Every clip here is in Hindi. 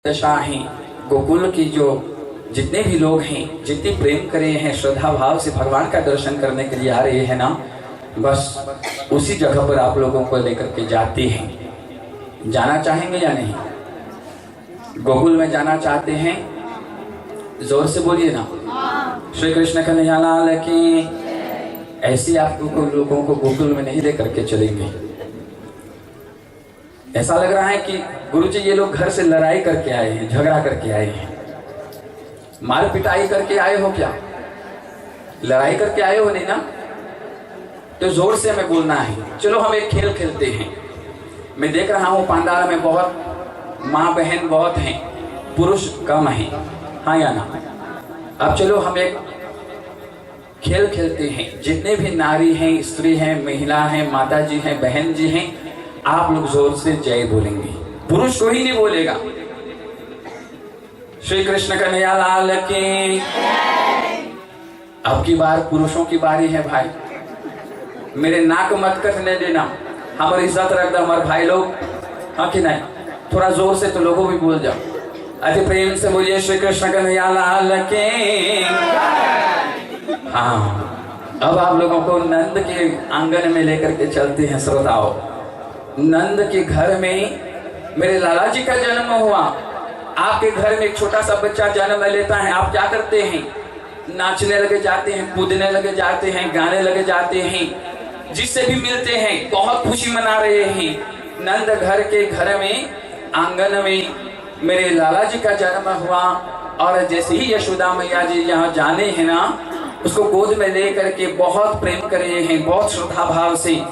दशा है। गोकुल की जो जितने भी लोग हैं, जितने प्रेम करे हैं, श्रद्धा भाव से भगवान का दर्शन करने के लिए आ रहे हैं ना, बस उसी जगह पर आप लोगों को लेकर के जाते हैं। जाना चाहेंगे या नहीं? गोकुल में जाना चाहते हैं? जोर से बोलिए ना। श्री कृष्ण कन्हैया लाल की। ऐसे आप लोगों को गोकुल में नहीं लेकर के चलेंगे। ऐसा लग रहा है कि गुरुजी ये लोग घर से लड़ाई करके आए हैं, झगड़ा करके आए हैं, मार पिटाई करके आए हो क्या? लड़ाई करके आए हो नहीं ना? तो जोर से हमें बोलना है। चलो हम एक खेल खेलते हैं। मैं देख रहा हूं पांडाल में बहुत माँ बहन बहुत हैं, पुरुष कम हैं, हाँ या ना? अब चलो हम एक खेल खेलते हैं। जितने भी नारी हैं, स्त्री हैं, महिला हैं, माता जी हैं, बहन जी हैं, आप लोग जोर से जय बोलेंगे। पुरुष कोई नहीं बोलेगा। श्री कृष्ण कन्हैया लाल की। अब की बार पुरुषों की बारी है भाई। मेरे नाक मत कटने देना, हमारी इज्जत रख दो हमारे भाई लोग, हाँ कि नहीं? थोड़ा जोर से तो लोगों भी बोल जाओ। अति प्रेम से बोलिए श्री कृष्ण कन्हैया लाल के। हाँ, अब आप लोगों को नंद के आंगन में लेकर के चलते हैं श्रोताओं। नंद के घर में मेरे लाला जी का जन्म हुआ। आपके घर में एक छोटा सा बच्चा जन्म लेता है, आप क्या करते हैं? नाचने लगे जाते हैं, कूदने लगे जाते हैं, गाने लगे जाते हैं, जिससे भी मिलते हैं बहुत खुशी मना रहे हैं। नंद घर के घर में आंगन में मेरे लाला जी का जन्म हुआ, और जैसे ही यशोदा मैया जी यहाँ जाने हैं ना, उसको गोद में ले करके बहुत प्रेम कर रहे हैं, बहुत श्रद्धा भाव से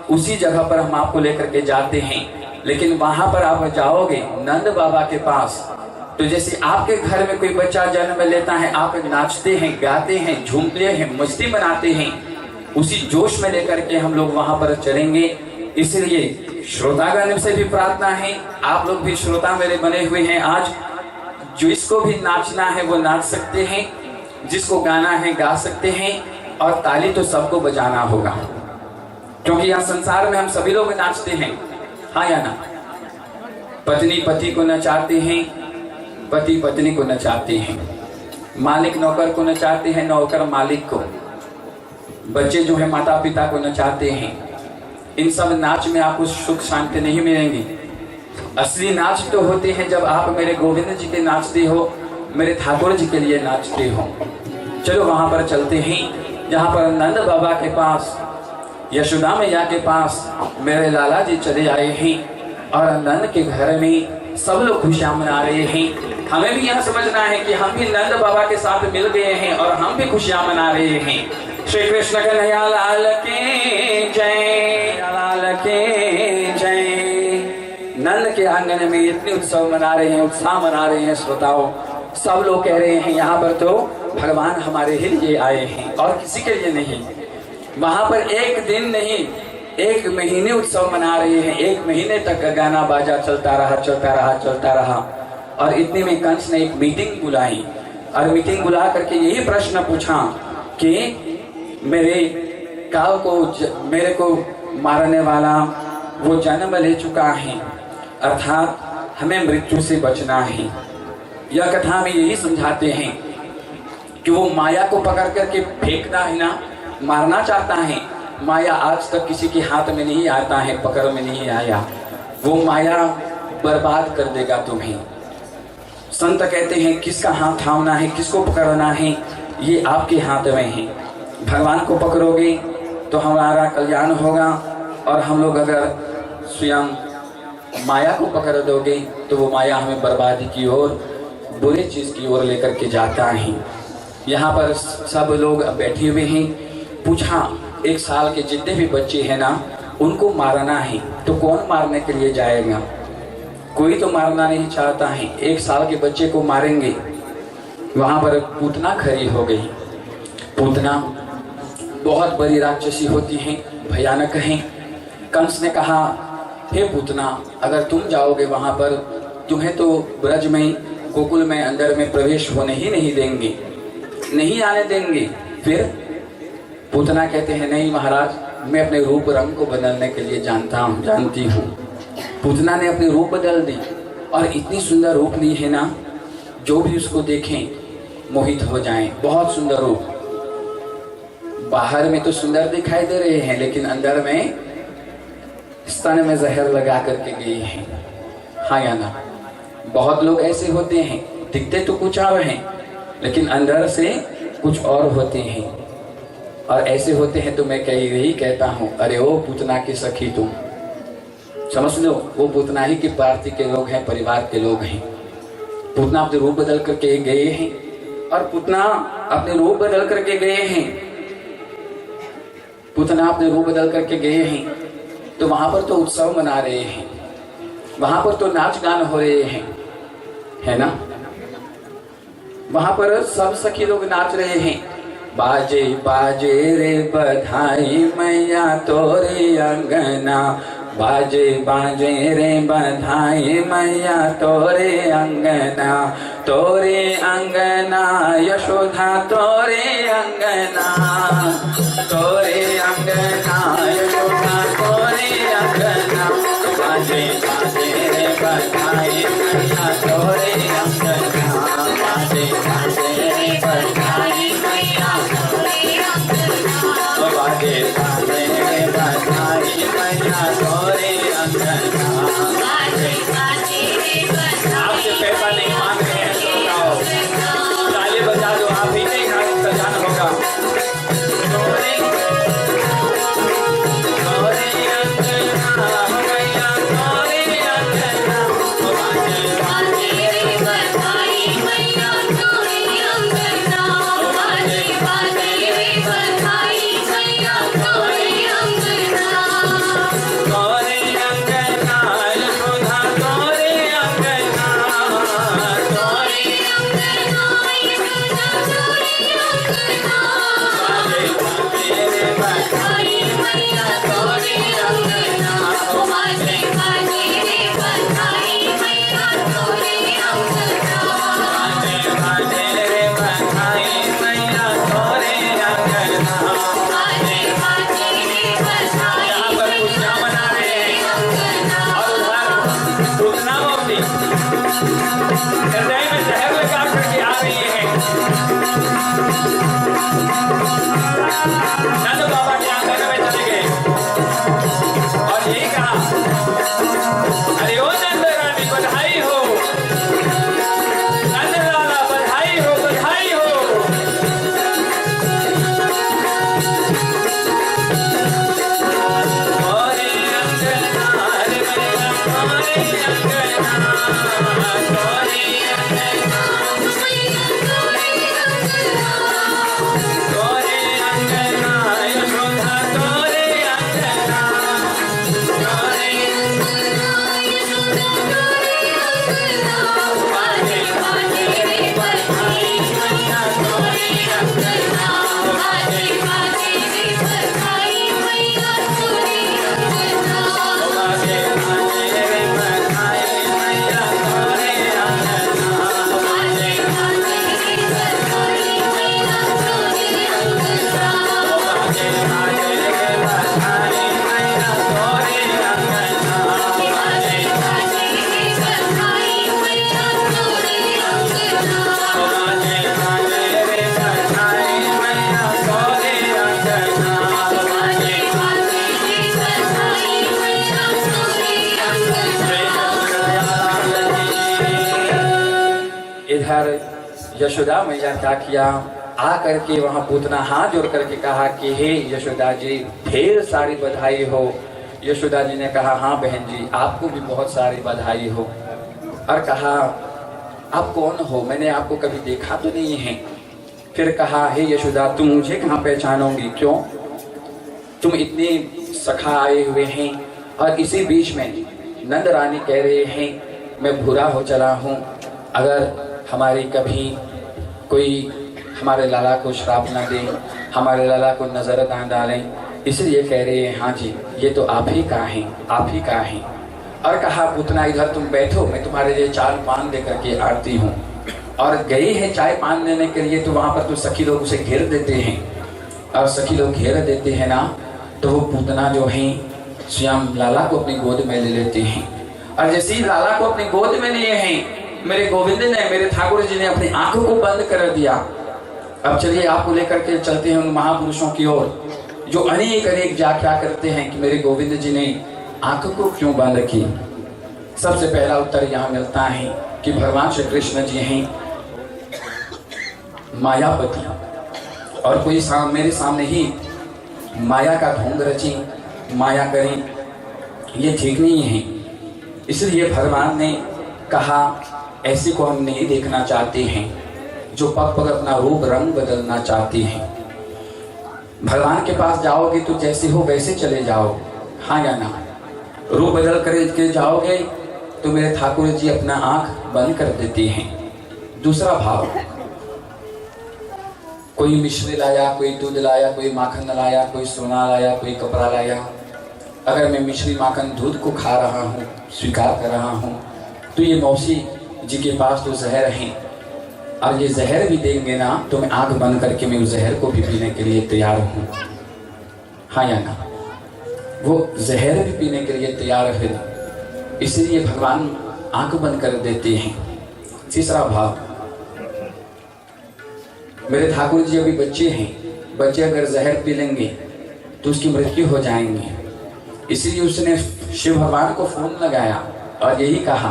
उसी जगह पर हम आपको लेकर के जाते हैं। लेकिन वहां पर आप जाओगे नंद बाबा के पास, तो जैसे आपके घर में कोई बच्चा जन्म लेता है, आप नाचते हैं, गाते हैं, झूमते हैं, मस्ती मनाते हैं, उसी जोश में लेकर के हम लोग वहां पर चलेंगे। इसलिए श्रोतागण से भी प्रार्थना है, आप लोग भी श्रोता मेरे बने हुए हैं आज, जो इसको भी नाचना है वो नाच सकते हैं, जिसको गाना है गा सकते हैं, और ताली तो सबको बजाना होगा, क्योंकि यहाँ संसार में हम सभी लोग नाचते हैं, हाँ या ना? पत्नी पति को नचाते हैं, पति पत्नी को नचाते हैं, मालिक नौकर को नचाते हैं, नौकर मालिक को, बच्चे जो है माता पिता को नचाते हैं। इन सब नाच में आपको सुख शांति नहीं मिलेंगी। असली नाच तो होते हैं जब आप मेरे गोविंद जी के नाचते हो, मेरे ठाकुर जी के लिए नाचते हो। चलो वहां पर चलते हैं, जहां पर नंद बाबा के पास, यशोदा मैया के पास मेरे लाला जी चले आए हैं, और नंद के घर में सब लोग खुशियां मना रहे हैं। हमें भी यह समझना है कि हम भी नंद बाबा के साथ मिल गए हैं और हम भी खुशियां मना रहे हैं। श्री कृष्ण कन्हैया लाल के जय, लाल के जय। नंद के आंगन में इतने उत्सव मना रहे हैं, उत्साह मना रहे हैं श्रोताओं। सब लोग कह रहे हैं यहाँ पर तो भगवान हमारे ही लिए आए हैं और किसी के लिए नहीं। वहां पर एक दिन नहीं, एक महीने उत्सव मना रहे हैं। एक महीने तक गाना बाजा चलता रहा, चलता रहा, चलता रहा। और इतने में कंस ने एक मीटिंग बुलाई, और मीटिंग बुला करके यही प्रश्न पूछा कि मेरे को मारने वाला वो जन्म ले चुका है, अर्थात हमें मृत्यु से बचना है। यह कथा में यही समझाते हैं कि वो माया को पकड़ करके फेंकना है ना, मारना चाहता है। माया आज तक किसी के हाथ में नहीं आता है, पकड़ में नहीं आया। वो माया बर्बाद कर देगा तुम्हें। संत कहते हैं किसका हाथ थामना है, किसको पकड़ना है, ये आपके हाथ में है। भगवान को पकड़ोगे तो हमारा कल्याण होगा, और हम लोग अगर स्वयं माया को पकड़ दोगे तो वो माया हमें बर्बादी की ओर, बुरी चीज की ओर लेकर के जाता है। यहाँ पर सब लोग बैठे हुए हैं। पूछा, एक साल के जितने भी बच्चे हैं ना, उनको मारना है, तो कौन मारने के लिए जाएगा? कोई तो मारना नहीं चाहता है। एक साल के बच्चे को मारेंगे। वहां पर पूतना खड़ी हो गई। पूतना बहुत बड़ी राक्षसी होती है, भयानक है। कंस ने कहा, हे पूतना, अगर तुम जाओगे वहां पर, तुम्हें तो ब्रज में, गोकुल में अंदर में प्रवेश होने ही नहीं देंगे, नहीं आने देंगे। फिर पूतना कहते हैं, नहीं महाराज, मैं अपने रूप रंग को बदलने के लिए जानती हूँ। पूतना ने अपनी रूप बदल दी, और इतनी सुंदर रूप ली है ना, जो भी उसको देखें मोहित हो जाएं। बहुत सुंदर रूप। बाहर में तो सुंदर दिखाई दे रहे हैं, लेकिन अंदर में स्तन में जहर लगा करके गए हैं। हाँ या ना? बहुत लोग ऐसे होते हैं, दिखते तो कुछ और हैं लेकिन अंदर से कुछ और होते हैं। और ऐसे होते हैं तो मैं यही कहता हूँ, अरे ओ पूतना की सखी तुम, समझ लो वो पूतना ही के पार्टी के लोग हैं, परिवार के लोग हैं। पूतना अपने रूप बदल करके गए हैं और पूतना अपने रूप बदल करके गए हैं। पूतना अपने रूप बदल करके गए हैं तो वहां पर तो उत्सव मना रहे हैं, वहां पर तो नाच गान हो रहे हैं, है ना? वहां पर सब सखी लोग नाच रहे हैं। बाजे बाजे रे बधाई मैया तोरे अंगना, बाजे बाजे रे बधाई मैया तोरे अंगना, तोरे अंगना यशोदा तोरे अंगना, तोरे अंगना यशोदा तोरे अंगना, बाजे बाजे रे बधाई मैया तोरे अंगना, बाजे बाजे रे बधाई मैया तोरे अंगना, बाजे बाजे रे बधाई मैया तोरे अंगना, बाजे बाजे रे बधाई। आपसे पैसा नहीं मांग रहे हैं तो बताओ, ताली बजा दो, आप ही नहीं खाली सजाना होगा। तोरे तोरे अंगना मैया तोरे अंगना, बाजे बाजे रे बधाई मैया तोरे अंगना, बाजे बाजे रे बधाई मैया तोरे अंगना, तोरे अंगना यशोदा तोरे अंगना, तोरे अंगना यशोदा तोरे अंगना, बाजे बाजे रे बधाई मैया तोरे अंगना, बाजे बाजे रे बधाई मैया तोरे अंगना, बाजे बाजे रे बधाई मैया तोरे अंगना, बाजे बाजे रे बधाई। यहाँ पर पूजा मना रहे हैं और उधर पूतना मौसी हृदय में जहर लगा करके आ रही है। नंद बाबा के आंगन में चले गए और यही कहा, अरे ओ नंद रानी बधाई हो, नंद लाला बधाई हो, बधाई हो। तोरे अंगना रे मैया तोरे अंगना, तोरे अंगना मैया तोरे अंगना, तोरे अंगना यशोदा तोरे अंगना, तोरे अंगना यशोदा तोरे अंगना, बाजे बाजे रे बधाई मैया तोरे अंगना, बाजे बाजे रे बधाई मैया तोरे अंगना, बाजे बाजे रे बधाई मैया तोरे अंगना, बाजे बाजे रे बधाई मैया तोरे अंगना, बाजे बाजे रे बधाई मैया तोरे अंगना, बाजे बाजे रे बधाई मैया तोरे अंगना, बाजे बाजे रे बधाई मैया तोरे अंगना, बाजे बाजे रे बधाई मैया तोरे अंगना। इधर यशोदा मैया क्या किया, आ करके वहां पूतना हाथ जोड़ करके कहा कि हे यशोदा जी ढेर सारी बधाई हो। यशोदा जी ने कहा हाँ बहन जी आपको भी बहुत सारी बधाई हो। और कहा आप कौन हो, मैंने आपको कभी देखा तो नहीं है। फिर कहा हे यशोदा तुम मुझे कहाँ पहचानोगी, क्यों तुम इतने सखा आए हुए हैं और इसी बीच में नंद रानी कह रहे हैं मैं बुरा हो चला हूँ, अगर हमारी कभी कोई हमारे लाला को श्राप ना दे, हमारे लाला को नजर ना डालें, इसलिए कह रहे हैं हाँ जी ये तो आप ही का है, आप ही का है। और कहा पूतना इधर तुम बैठो, मैं तुम्हारे लिए चाय पान दे करके आती हूँ। और गई है चाय पान देने के लिए तो वहां पर तो सखी लोग उसे घेर देते हैं और सखी लोग घेर देते हैं ना, तो वो पूतना जो है स्वयं लाला को अपनी गोद में ले लेते हैं और जैसे ही लाला को अपनी गोद में लिए हैं, मेरे गोविंद ने, मेरे ठाकुर जी ने अपनी आंखों को बंद कर दिया। अब चलिए आपको लेकर के चलते हैं उन महापुरुषों की ओर जो अनेक अनेक व्याख्या करते हैं कि मेरे गोविंद जी ने आंखों को क्यों बंद की। सबसे पहला उत्तर यहाँ मिलता है कि भगवान श्री कृष्ण जी हैं मायापति, और कोई मेरे सामने ही माया का ढोंग रची, माया करें, ये ठीक नहीं है। इसलिए भगवान ने कहा ऐसे को हम नहीं देखना चाहते हैं जो पग पग अपना रूप रंग बदलना चाहते हैं। भगवान के पास जाओगे तो जैसे हो वैसे चले जाओ, हाँ या ना। रूप बदल कर जाओगे तो मेरे ठाकुर जी अपना आंख बंद कर देते हैं। दूसरा भाव, कोई मिश्री लाया, कोई दूध लाया, कोई माखन लाया, कोई सोना लाया, कोई कपड़ा लाया। अगर मैं मिश्री माखन दूध को खा रहा हूँ, स्वीकार कर रहा हूँ, तो ये मौसी जी के पास तो जहर है, और ये जहर भी देंगे ना तो मैं आंख बंद करके मैं उस जहर को भी पीने के लिए तैयार हूँ, हाँ या ना। वो जहर भी पीने के लिए तैयार है, इसलिए भगवान आंख बंद कर देते हैं। तीसरा भाव, मेरे ठाकुर जी अभी बच्चे हैं, बच्चे अगर जहर पी लेंगे तो उसकी मृत्यु हो जाएंगे। इसलिए उसने शिव भगवान को फोन लगाया और यही कहा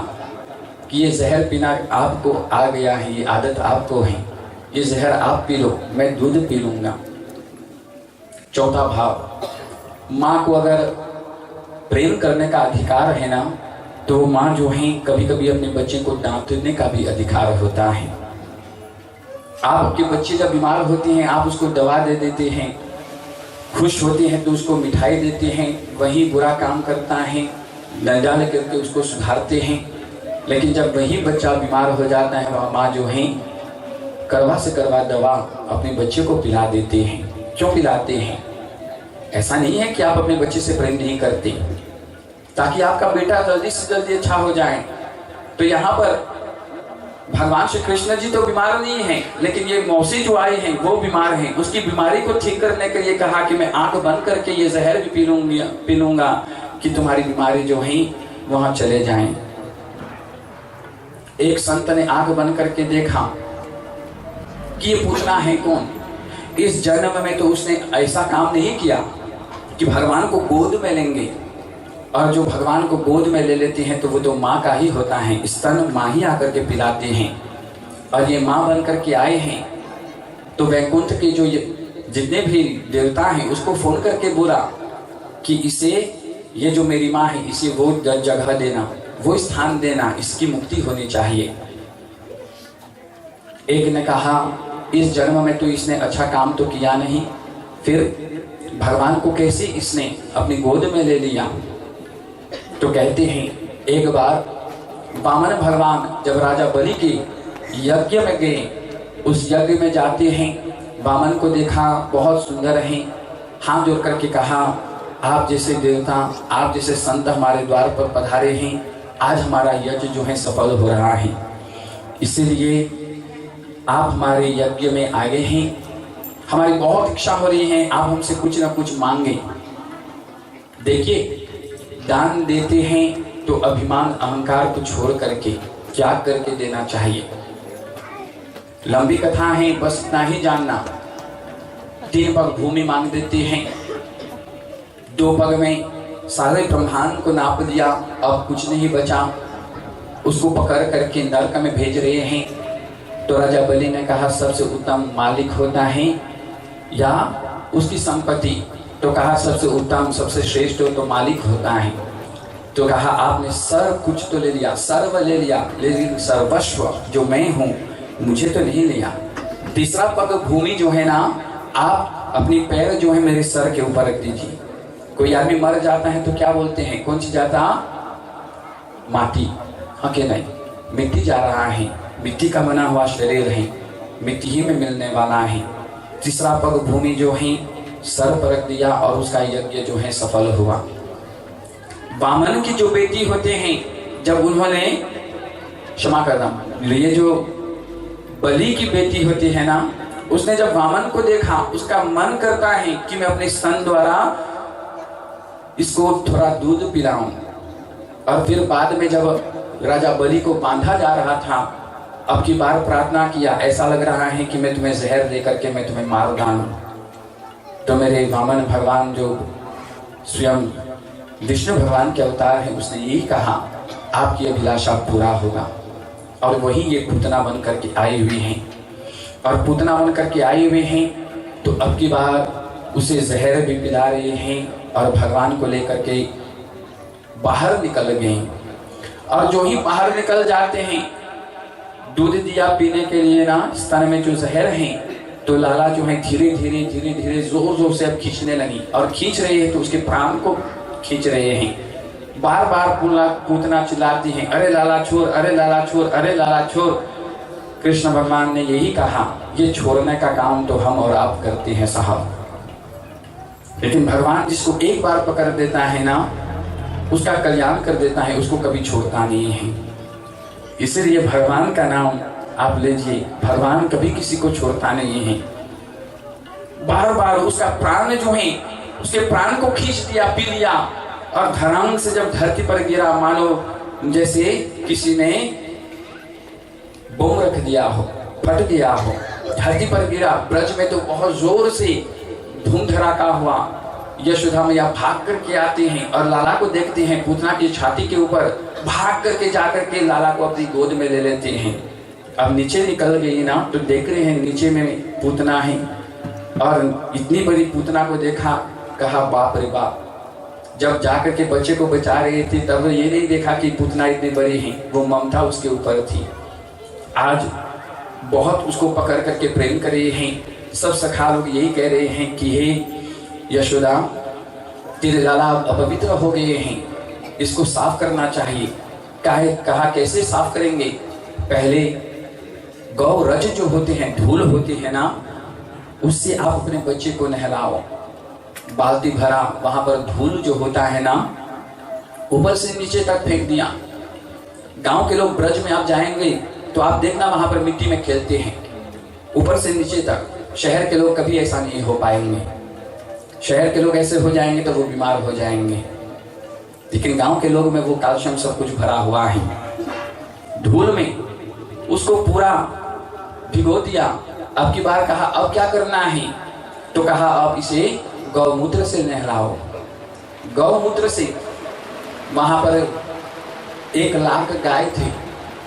कि ये जहर पीना आपको आ गया है, ये आदत आपको है, ये जहर आप पी लो, मैं दूध पी लूंगा। चौथा भाव, माँ को अगर प्रेम करने का अधिकार है ना, तो माँ जो है कभी कभी अपने बच्चे को डांटने का भी अधिकार होता है। आपके बच्चे जब बीमार होते हैं आप उसको दवा दे देते हैं, खुश होते हैं तो उसको मिठाई देते हैं, वही बुरा काम करता है डंडा लेकर के उसको सुधारते हैं। लेकिन जब वही बच्चा बीमार हो जाता है, वह माँ जो है करवा से करवा दवा अपने बच्चे को पिला देते हैं। क्यों पिलाते हैं? ऐसा नहीं है कि आप अपने बच्चे से प्रेम नहीं करते, ताकि आपका बेटा जल्दी से जल्दी अच्छा हो जाए। तो यहाँ पर भगवान श्री कृष्ण जी तो बीमार नहीं हैं, लेकिन ये मौसी जो आई हैं वो बीमार हैं। उसकी बीमारी को ठीक करने के लिए कहा कि मैं आंख बंद करके ये जहर भी पी लूंगा कि तुम्हारी बीमारी जो है वहां चले जाएं। एक संत ने आंख बंद करके देखा कि ये पूछना है कौन। इस जन्म में तो उसने ऐसा काम नहीं किया कि भगवान को गोद में लेंगे, और जो भगवान को गोद में ले लेते हैं तो वो तो माँ का ही होता है, स्तन माँ ही आकर के पिलाते हैं। और ये माँ बन करके आए हैं तो वैकुंठ के जो जितने भी देवता हैं उसको फोन करके बोला कि इसे, ये जो मेरी माँ है, इसे वो जगह देना, वो स्थान देना, इसकी मुक्ति होनी चाहिए। एक ने कहा इस जन्म में तो इसने अच्छा काम तो किया नहीं, फिर भगवान को कैसे इसने अपनी गोद में ले लिया। तो कहते हैं एक बार वामन भगवान जब राजा बलि के यज्ञ में गए, उस यज्ञ में जाते हैं, वामन को देखा बहुत सुंदर है, हाथ जोड़ करके कहा आप जैसे देवता, आप जैसे संत हमारे द्वार पर पधारे हैं, आज हमारा यज्ञ जो है सफल हो रहा है, इसीलिए आप हमारे यज्ञ में आ गए हैं, हमारी बहुत इच्छा हो रही है, आप हमसे कुछ ना कुछ मांगे। देखिए, दान देते हैं तो अभिमान अहंकार को छोड़ करके त्याग करके देना चाहिए। लंबी कथा है, बस इतना ही जानना। 3 पग भूमि मांग देते हैं, 2 पग में सारे ब्रह्मांड को नाप दिया, अब कुछ नहीं बचा, उसको पकड़ करके नरक में भेज रहे हैं। तो राजा बलि ने कहा सबसे उत्तम मालिक होता है या उसकी संपत्ति, तो कहा सबसे उत्तम सबसे श्रेष्ठ तो मालिक होता है। तो कहा आपने सर्व कुछ तो ले लिया, सर्व ले लिया, लेकिन सर्वस्व जो मैं हूँ मुझे तो नहीं लिया। तीसरा पग भूमि जो है ना, आप अपनी पैर जो है मेरे सर के ऊपर रख दीजिए। कोई आदमी मर जाता है तो क्या बोलते हैं, कौन सी जाता? माटी। हाँ कि नहीं? मिट्टी जा रहा है, मिट्टी का बना हुआ शरीर है, मिट्टी ही में मिलने वाला है। तीसरा पग भूमि जो है सर पर रख दिया और उसका यज्ञ जो है सफल हुआ। वामन की जो बेटी होते हैं, जब उन्होंने क्षमा करना, ये जो बलि की बेटी होती है ना, उसने जब वामन को देखा, उसका मन करता है कि मैं अपने स्तन द्वारा इसको थोड़ा दूध पिलाऊं, और फिर बाद में जब राजा बलि को बांधा जा रहा था, अब की बार प्रार्थना किया, ऐसा लग रहा है कि मैं तुम्हें जहर दे करके मैं तुम्हें मार डालूं। तो मेरे वामन भगवान जो स्वयं विष्णु भगवान के अवतार है, उसने यही कहा आपकी अभिलाषा पूरा होगा। और वही ये पूतना बन करके आई हुई हैं, और पूतना बन करके आई हुई हैं। तो अब की बार उसे जहर भी पिला रहे हैं और भगवान को लेकर के बाहर निकल गए। और जो ही बाहर निकल जाते हैं, दूध दिया पीने के लिए ना, स्तन में जो जहर है, तो लाला जो है धीरे धीरे धीरे धीरे जोर जोर से अब खींचने लगी, और खींच रही है तो उसके प्राण को खींच रहे हैं। बार बार पूतना चिल्लाती है, अरे लाला छोड़, अरे लाला छोड़, अरे लाला छोड़। कृष्ण भगवान ने यही कहा, ये छोड़ने का काम तो हम और आप करते हैं साहब, लेकिन भगवान जिसको एक बार पकड़ देता है ना, उसका कल्याण कर देता है, उसको कभी छोड़ता नहीं है। इसलिए भगवान का नाम आप लीजिए, भगवान कभी किसी को छोड़ता नहीं है। बार बार उसका प्राण जो है, उसके प्राण को खींच दिया, पी लिया, और धड़ाम से जब धरती पर गिरा, मानो जैसे किसी ने बम रख दिया हो, फट गया हो, धरती पर गिरा। ब्रज में तो बहुत जोर से धूम धड़ाका हुआ। यशोदा मैया भाग करके आते हैं और लाला को देखते हैं, पूतना की छाती के ऊपर भाग करके जाकर के लाला को अपनी गोद में ले लेते हैं। अब नीचे निकल गई ना, तो देख रहे हैं नीचे में पूतना है, और इतनी बड़ी पूतना को देखा, कहा बाप रे बाप। जब जाकर के बच्चे को बचा रही थी, तब ये नहीं देखा कि पूतना इतनी बड़ी है, वो ममता उसके ऊपर थी। आज बहुत उसको पकड़ करके प्रेम कर रहे हैं। सब सखा लोग यही कह रहे हैं कि हे यशोदा, तेरे लाला अपवित्र हो गए हैं, इसको साफ करना चाहिए। कहा कैसे साफ करेंगे? पहले गौ रज जो होते हैं, धूल होती है ना, उससे आप अपने बच्चे को नहलाओ। बाल्टी भरा, वहां पर धूल जो होता है ना, ऊपर से नीचे तक फेंक दिया। गांव के लोग, ब्रज में आप जाएंगे तो आप देखना वहां पर मिट्टी में खेलते हैं, ऊपर से नीचे तक। शहर के लोग कभी ऐसा नहीं हो पाएंगे। शहर के लोग ऐसे हो जाएंगे तो वो बीमार हो जाएंगे, लेकिन गांव के लोग में वो कैल्शियम सब कुछ भरा हुआ है। धूल में उसको पूरा भिगो दिया। अब की बार कहा अब क्या करना है? तो कहा अब इसे गौमूत्र से नहलाओ। गौमूत्र से। वहां पर 1 लाख गाय थे,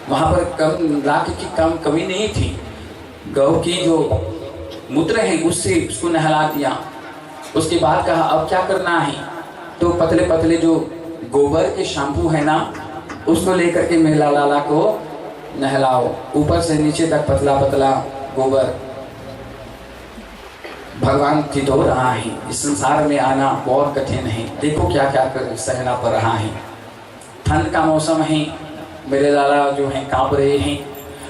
वहां पर कम लाख की कम कमी नहीं थी। गौ की जो मूत्र है उससे उसको नहला दिया। उसके बाद कहा अब क्या करना है? तो पतले पतले जो गोबर के शैम्पू है ना, उसको लेकर के मेला लाला को नहलाओ, ऊपर से नीचे तक पतला पतला गोबर। भगवान ठिठुर रहा है, इस संसार में आना बहुत कठिन है। देखो क्या क्या सहना पड़ रहा है। ठंड का मौसम है, मेरे लाला जो है कांप रहे हैं,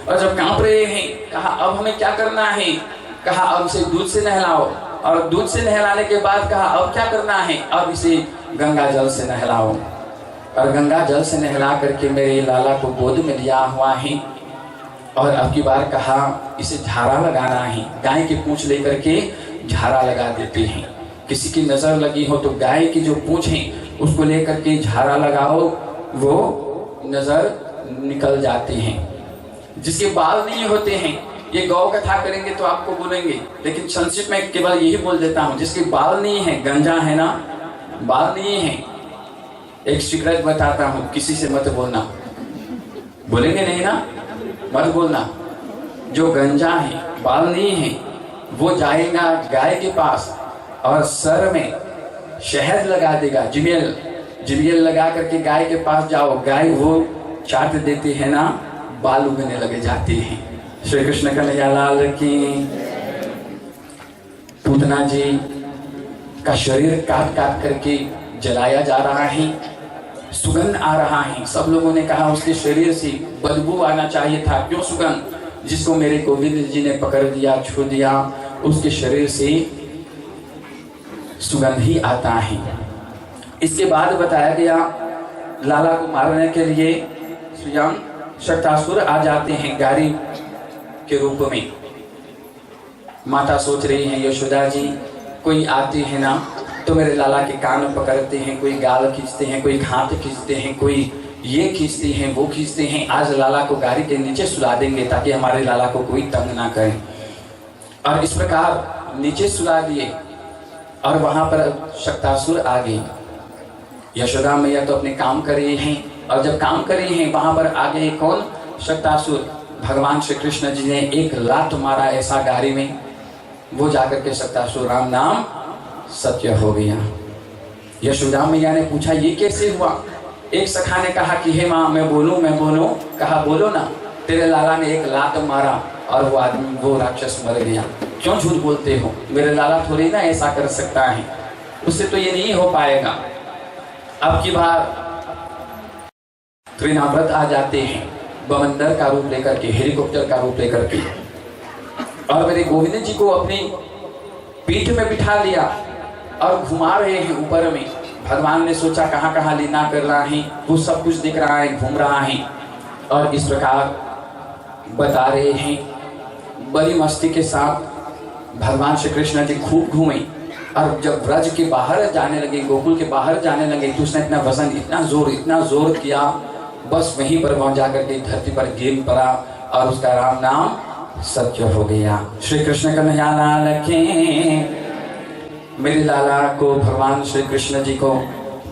और जब कांप रहे हैं, कहा अब हमें क्या करना है? कहा अब इसे दूध से नहलाओ, और दूध से नहलाने के बाद कहा अब क्या करना है? अब इसे गंगा जल से नहलाओ। और गंगा जल से नहला करके मेरे लाला को गोद में लिया हुआ है। और अब की बार कहा इसे झाड़ा लगाना है। गाय की पूंछ लेकर के झाड़ा लगा देते हैं। किसी की नजर लगी हो तो गाय की जो पूंछ है उसको लेकर के झाड़ा लगाओ, वो नजर निकल जाते हैं। जिसके बाल नहीं होते हैं, ये गौ कथा करेंगे तो आपको बोलेंगे, लेकिन संक्षिप्त में केवल यही बोल देता हूँ, जिसके बाल नहीं है, गंजा है ना, बाल नहीं है। एक सीक्रेट बताता हूँ, किसी से मत बोलना। बोलेंगे नहीं ना, मत बोलना। जो गंजा है, बाल नहीं है, वो जाएगा गाय के पास और सर में शहद लगा देगा, जिमियल लगा करके गाय के पास जाओ, गाय वो चाट देती है ना, बाल उगने लगे जाते हैं। श्री कृष्ण कन्हैया लाल की। पूतना जी का शरीर काट काट करके जलाया जा रहा है, सुगंध आ रहा है। सब लोगों ने कहा उसके शरीर से बदबू आना चाहिए था, क्यों सुगंध? जिसको मेरे गोविंद जी ने पकड़ दिया, छू दिया, उसके शरीर से सुगंध ही आता है। इसके बाद बताया गया लाला को मारने के लिए स्वयं शक्तासुर आ जाते हैं गारी के रूप में। माता सोच रही है यशोदा जी, कोई आते हैं ना तो मेरे लाला के कान पकड़ते हैं, कोई गाल खींचते हैं, कोई हाथ खींचते हैं, कोई ये खींचते हैं, वो खींचते हैं, आज लाला को गाड़ी के नीचे सुला देंगे ताकि हमारे लाला को कोई तंग ना करे। और इस प्रकार नीचे सुला दिए और वहां पर शक्तासुर आ गए। यशोदा मैया तो अपने काम कर रहे हैं, और जब काम कर रहे हैं वहां पर आ गए कौन? शक्तासुर। भगवान श्री कृष्ण जी ने एक लात मारा ऐसा गाड़ी में, वो जाकर के शक्तासुर राम नाम सत्य हो गया। यशोदा मैया ने पूछा ये कैसे हुआ? एक सखा ने कहा कि हे माँ मैं बोलूं। कहा बोलो ना, तेरे लाला ने एक लात मारा और वो आदमी, वो राक्षस मर गया। क्यों झूठ बोलते हो? मेरे लाला थोड़ी ना ऐसा कर सकता है, उससे तो ये नहीं हो पाएगा। अब की बार त्रिनाव्रत आ जाते हैं बवंडर का रूप लेकर के, हेलीकॉप्टर का रूप लेकर के, और मेरे गोविंद जी को अपनी पीठ में बिठा लिया और घुमा रहे हैं ऊपर में। भगवान ने सोचा कहाँ कहाँ लीला कर रहा है, वो सब कुछ दिख रहा है, घूम रहा है, और इस प्रकार बता रहे हैं। बड़ी मस्ती के साथ भगवान श्री कृष्ण जी खूब घूमे, और जब ब्रज के बाहर जाने लगे, गोकुल के बाहर जाने लगे, तो उसने इतना वजन, इतना जोर किया, बस वहीं पर वहां जाकर के धरती पर गिर पड़ा और उसका राम नाम सत्य हो गया। श्री कृष्ण कन्हैया लाल की। मेरे लाला को, भगवान श्री कृष्ण जी को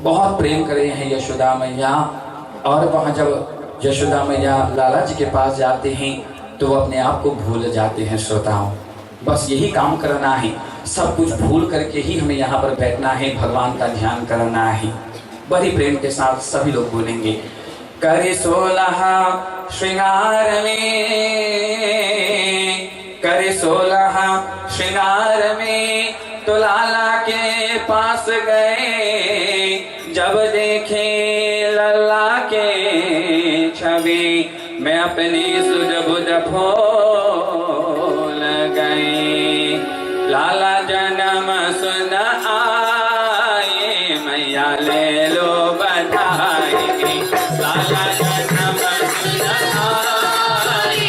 बहुत प्रेम करे हैं यशोदा मैया। और वहाँ जब यशोदा मैया लाला जी के पास जाते हैं तो वो अपने आप को भूल जाते हैं। श्रोताओं, बस यही काम करना है, सब कुछ भूल करके ही हमें यहाँ पर बैठना है, भगवान का ध्यान करना है। बड़ी प्रेम के साथ सभी लोग बोलेंगे, करे 16 श्रृंगार में, करे 16 श्रृंगार में, तो लाला के पास गए, जब देखे लल्ला के छवि, मैं अपनी सुध बुध फूल गई। लाला जन्म सुन आए, मैया ले लो बधाई। लाला जन्म सुन आए,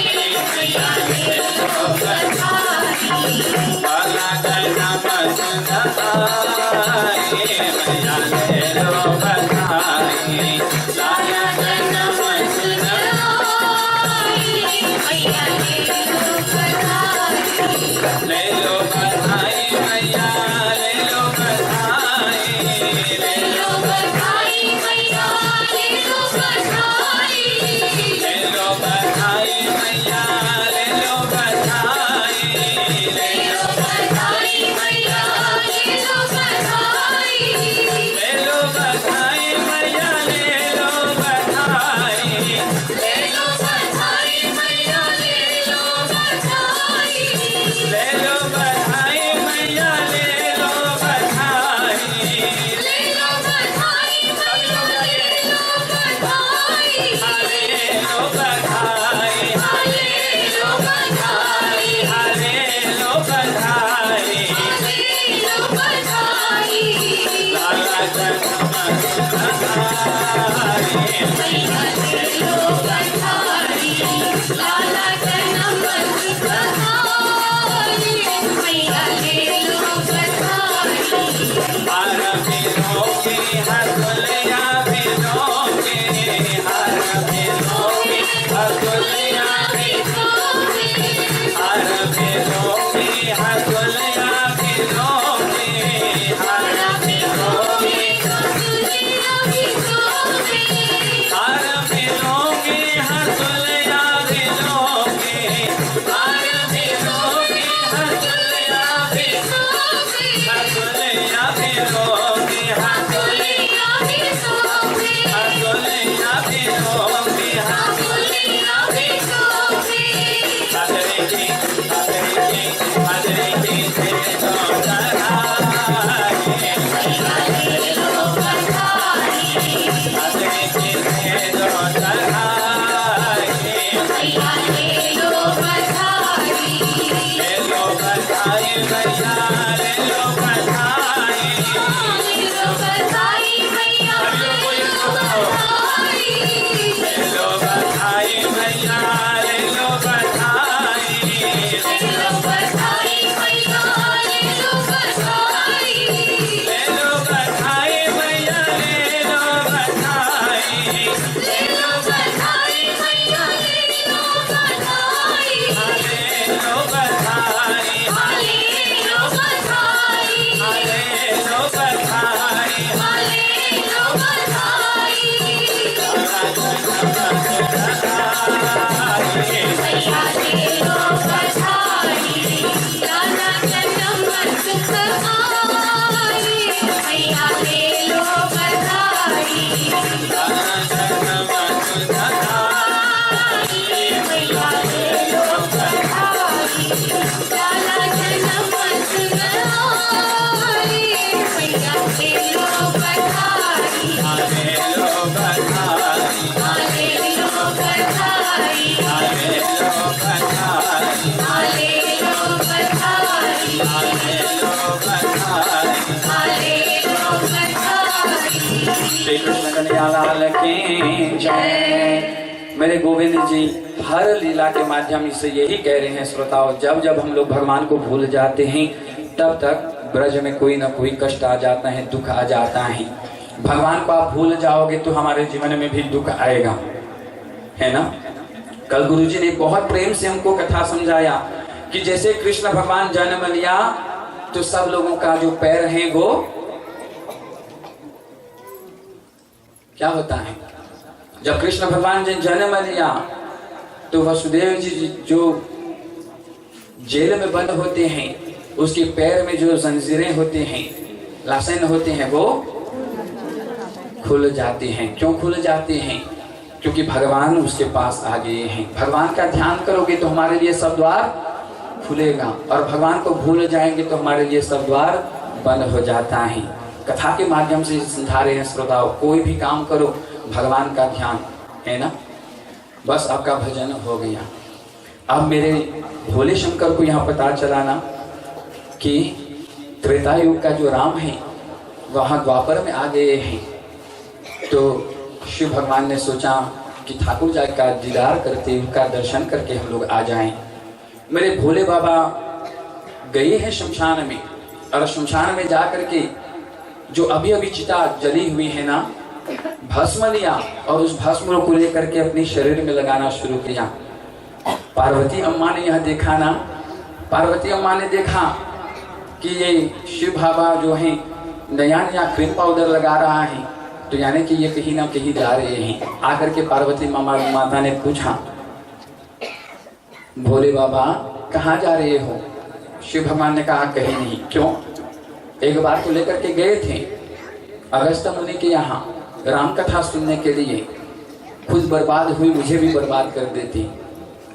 मैया ले लो बधाई। लाला जन्म सुन आए, मैया ले लो बधाई। लाला जन्म सुन आए, मैया ले लो बधाई। ले लो बधाई मैया, ले लो बधाई, ले लो बधाई मैया, ले लो बधाई। ले लो बधाई मैया, ले लो बधाई, ले लो बधाई मैया, ले लो बधाई। ले लो बधाई मैया, ले लो बधाई। ले लो बधाई मैया, ले लो बधाई। ले लो बधाई मैया, ले लो बधाई। ले लो बधाई मैया, ले लो बधाई। ले लो बधाई, ले लो बधाई, ले लो बधाई, ले लो बधाई। लाला जन्म सुन आए, मैया ले लो बधाई। लाला जन्म सुन आए, मैया ले लो बधाई। हार बिलोगे, हसुलिया बिलोगे, हार बिलोगे, हसुलिया बिलोगे, हार बिलोगे, हसुलिया बिलोगे, हार बिलोगे, हसुलिया बिलोगे, हार बिलोगे, हसुलिया बिलोगे, हार बिलोगे, हसुलिया बिलोगे, हसुलिया बिलोगे, हसुलिया बिलोगे, हसुलिया बिलोगे, हसुलिया बिलोगे। हाजरे की, हाजरे की, हाजरे की से तो चढ़ाए, मैया ले लो बधाई। हाजरे की से तो चढ़ाए, मैया ले लो बधाई। ले लो बधाई मैया, ले लो बधाई। ले लो बधाई मैया, ले लो बधाई। ले लो बधाई मैया, ले लो बधाई। ले लो बधाई मैया, ले लो बधाई। ले लो बधाई मैया, ले लो बधाई। ले श्री कृष्ण कन्हैया लाल की जय। मेरे गोविंद जी हर लीला के माध्यम से यही कह रहे हैं श्रोताओं, जब जब हम लोग भगवान को भूल जाते हैं तब तक ब्रज में कोई ना कोई कष्ट आ जाता है, दुख आ जाता है। भगवान को आप भूल जाओगे तो हमारे जीवन में भी दुख आएगा, है ना। कल गुरुजी ने बहुत प्रेम से हमको कथा समझाया कि जैसे कृष्ण भगवान जन्म लिया तो सब लोगों का जो पैर है वो क्या होता है। जब कृष्ण भगवान ने जन्म लिया तो वसुदेव जी जो जेल में बंद होते हैं उसके पैर में जो जंजीरें होते हैं, लाशन होते हैं, वो खुल जाते हैं। क्यों खुल जाते हैं? क्योंकि भगवान उसके पास आ गए हैं। भगवान का ध्यान करोगे तो हमारे लिए सब द्वार खुलेगा, और भगवान को भूल जाएंगे तो हमारे लिए सब द्वार बंद हो जाता है। कथा के माध्यम से समझा रहे हैं श्रोताओं, कोई भी काम करो भगवान का ध्यान, है ना, बस आपका भजन हो गया। अब मेरे भोले शंकर को यहाँ पता चला ना कि त्रेता युग का जो राम है वहाँ द्वापर में आ गए हैं, तो शिव भगवान ने सोचा कि ठाकुर जी का दीदार करते, उनका दर्शन करके हम लोग आ जाएं। मेरे भोले बाबा गए हैं शमशान में, और शमशान में जा करके जो अभी अभी चिता जली हुई है ना, भस्म लिया और उस भस्म को लेकर के अपने शरीर में लगाना शुरू किया। पार्वती अम्मा ने यह देखा ना, पार्वती अम्मा ने देखा कि ये शिव बाबा जो है नया नया क्रीम पाउडर लगा रहा है, तो यानी कि ये कहीं ना कहीं जा रहे हैं। आकर के पार्वती माता ने पूछा, भोले बाबा कहाँ जा रहे हो? शिव भगवान ने कहा कहीं नहीं। क्यों? एक बार तो लेकर के गए थे अगस्त मुनि के यहाँ राम कथा सुनने के लिए, खुद बर्बाद हुई, मुझे भी बर्बाद कर देती।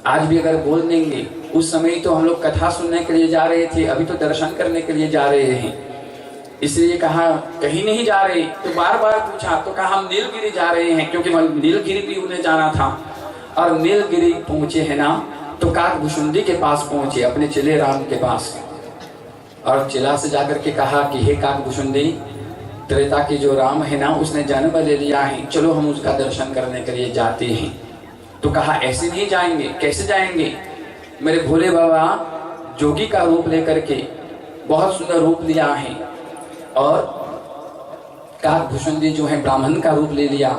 आज भी अगर बोल देंगे, उस समय तो हम लोग कथा सुनने के लिए जा रहे थे, अभी तो दर्शन करने के लिए जा रहे हैं। इसलिए कहा कहीं नहीं जा रहे, तो बार बार पूछा तो कहा हम नीलगिरी जा रहे हैं, क्योंकि नीलगिरी भी उन्हें जाना था। और नीलगिरी पहुंचे है ना, तो काकभुशुंडी के पास पहुंचे, अपने चेले राम के पास, और चिल्ला से जाकर के कहा कि हे काकभुशुंडी, त्रेता के जो राम है ना उसने जन्म ले लिया है, चलो हम उसका दर्शन करने के लिए जाते हैं। तो कहा ऐसे नहीं जाएंगे। कैसे जाएंगे? मेरे भोले बाबा जोगी का रूप लेकर के, बहुत सुंदर रूप लिया है, और काकभुशुंडी जो है ब्राह्मण का रूप ले लिया,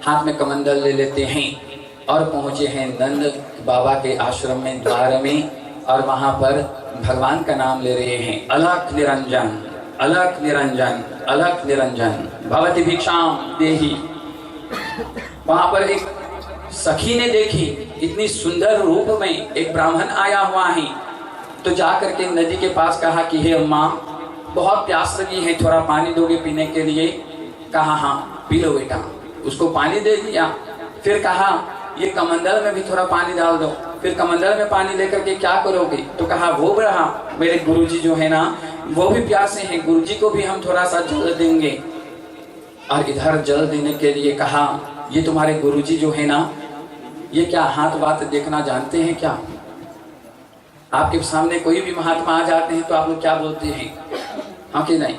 हाथ में कमंडल ले लेते हैं, और पहुंचे हैं नंद बाबा के आश्रम में, द्वार में, और वहां पर भगवान का नाम ले रहे हैं, अलख निरंजन, अलख निरंजन, अलख निरंजन भवति भिक्षाम देहि। वहां पर एक सखी ने देखी, इतनी सुंदर रूप में एक ब्राह्मण आया हुआ है, तो जाकर के नदी के पास कहा कि हे अम्मा, बहुत प्यास लगी है, थोड़ा पानी दोगे पीने के लिए? कहा हाँ पी लो बेटा। उसको पानी दे दिया। फिर कहा ये कमंडल में भी थोड़ा पानी डाल दो। फिर कमंडल में पानी लेकर के क्या करोगे? तो कहा वो रहा, मेरे गुरुजी जो है ना वो भी प्यासे हैं, गुरुजी को भी हम थोड़ा सा जल देंगे। और इधर जल देने के लिए कहा, ये तुम्हारे गुरुजी जो है ना, ये क्या हाथ बात देखना जानते हैं क्या? आपके सामने कोई भी महात्मा आ जाते हैं तो आप लोग क्या बोलते हैं? हाँ कि नहीं?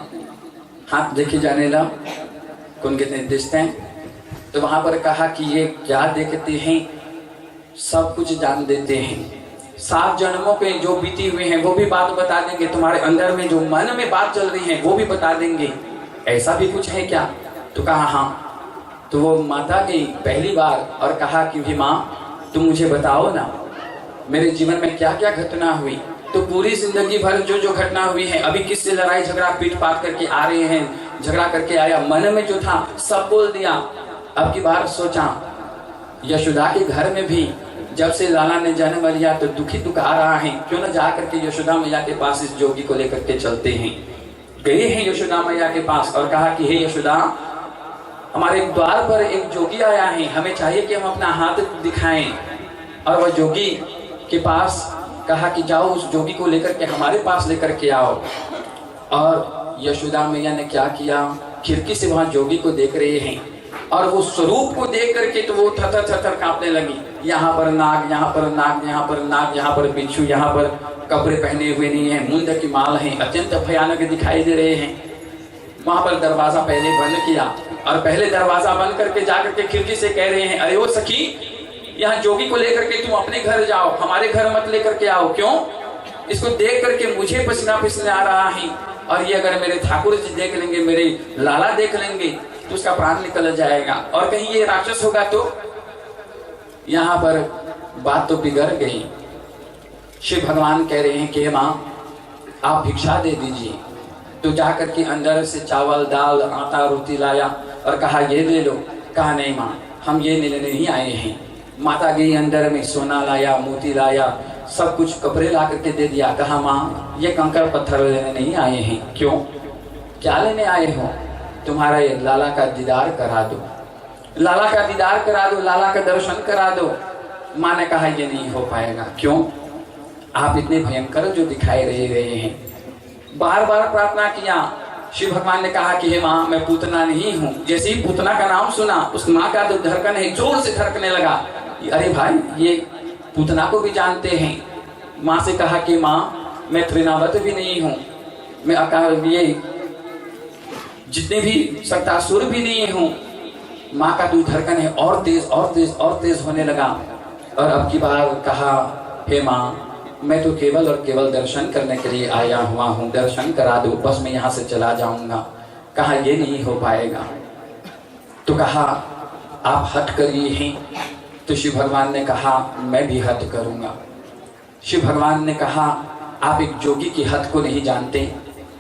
हाथ देखे जाने ला, कौन कितने दिखते हैं? तो वहां पर कहा कि ये क्या देखते हैं, सब कुछ जान देते हैं, 7 जन्मों पे जो बीती हुए हैं वो भी बात बता देंगे, तुम्हारे अंदर में जो मन में बात चल रही है वो भी बता देंगे। ऐसा भी कुछ है क्या? तो कहा हाँ। तो वो माता गई पहली बार और कहा कि माँ तुम मुझे बताओ ना, मेरे जीवन में क्या क्या घटना हुई। तो पूरी जिंदगी भर जो जो घटना हुई है, अभी किससे लड़ाई झगड़ा पीट पाट करके आ रहे हैं, झगड़ा करके आया, मन में जो था सब बोल दिया। अब की बार सोचा, यशोदा के घर में भी जब से लाला ने जन्म लिया तो दुखी दुख आ रहा है, क्यों न जा करके यशोदा मैया के पास इस जोगी को लेकर के चलते हैं। गए हैं यशोदा मैया के पास और कहा कि हे यशोदा, हमारे द्वार पर एक जोगी आया है, हमें चाहिए कि हम अपना हाथ दिखाएं। और वह जोगी के पास कहा कि जाओ उस जोगी को लेकर के हमारे पास लेकर के आओ। और यशोदा मैया ने क्या किया, खिड़की से वहां जोगी को देख रहे हैं और वो स्वरूप को देख करके तो वो थर थर कांपने लगी। यहाँ पर नाग, यहाँ पर नाग, यहाँ पर नाग, यहाँ पर बिच्छू, यहाँ पर कपड़े पहने हुए नहीं है, मुंड की माल है, अत्यंत भयानक दिखाई दे रहे हैं। वहां पर दरवाजा पहले बंद किया और पहले दरवाजा बंद करके जाकर के खिड़की से कह रहे हैं, अरे वो सखी, यहाँ जोगी को लेकर के तुम अपने घर जाओ, हमारे घर मत लेकर के आओ। क्यों? इसको देख करके मुझे पसीना पसीना आ रहा है और ये अगर मेरे ठाकुर जी देख लेंगे, मेरे लाला देख लेंगे तो उसका प्राण निकल जाएगा और कहीं ये राक्षस होगा तो। यहाँ पर बात तो बिगड़ गई। शिव भगवान कह रहे हैं कि माँ आप भिक्षा दे दीजिए। तो जाकर के अंदर से चावल दाल आटा रोटी लाया और कहा ये ले लो। कहा नहीं माँ, हम ये लेने नहीं आए हैं। माता गई अंदर में, सोना लाया, मोती लाया, सब कुछ कपड़े ला करके दे दिया। कहा माँ ये कंकड़ पत्थर लेने नहीं आए हैं। क्यों, क्या लेने आए हो? तुम्हारा ये लाला का दीदार करा दो, लाला का दीदार करा दो, लाला का दर्शन करा दो। माँ ने कहा ये नहीं हो पाएगा। क्यों? आप इतने भयंकर जो दिखाई रहे हैं। बार बार प्रार्थना किया। शिव भगवान ने कहा कि हे माँ मैं पूतना नहीं हूँ। जैसे ही पूतना का नाम सुना उस माँ का तो धड़कन है जोर से धड़कने लगा। अरे भाई ये पूतना को भी जानते हैं। माँ से कहा कि माँ मैं त्रिनावत भी नहीं हूँ, मैं आकार ये जितने भी सक्तासुर भी नहीं हूँ। माँ का तो धड़कन है और तेज और तेज और तेज होने लगा। और अब की बार कहा हे माँ मैं तो केवल और केवल दर्शन करने के लिए आया हुआ हूँ, दर्शन करा दो, बस मैं यहाँ से चला जाऊंगा। कहा ये नहीं हो पाएगा। तो कहा आप हट करिए हैं। तो शिव भगवान ने कहा मैं भी हट करूंगा। शिव भगवान ने कहा आप एक जोगी की हद को नहीं जानते।